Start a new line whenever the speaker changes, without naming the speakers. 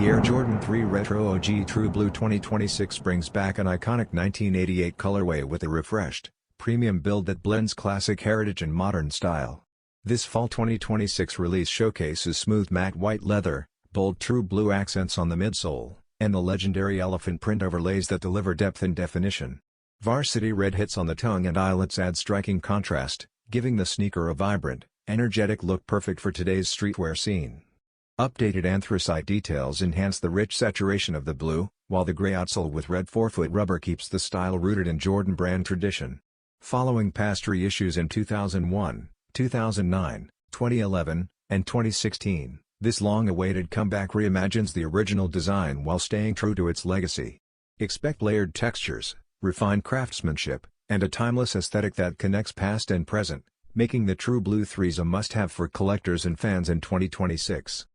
The Air Jordan 3 Retro OG True Blue 2026 brings back an iconic 1988 colorway with a refreshed, premium build that blends classic heritage and modern style. This fall 2026 release showcases smooth matte white leather, bold true blue accents on the midsole, and the legendary elephant print overlays that deliver depth and definition. Varsity Red hits on the tongue and eyelets add striking contrast, giving the sneaker a vibrant, energetic look perfect for today's streetwear scene. Updated anthracite details enhance the rich saturation of the blue, while the gray outsole with red forefoot rubber keeps the style rooted in Jordan brand tradition. Following past reissues in 2001, 2009, 2011, and 2016, this long-awaited comeback reimagines the original design while staying true to its legacy. Expect layered textures, refined craftsmanship, and a timeless aesthetic that connects past and present, making the True Blue 3s a must-have for collectors and fans in 2026.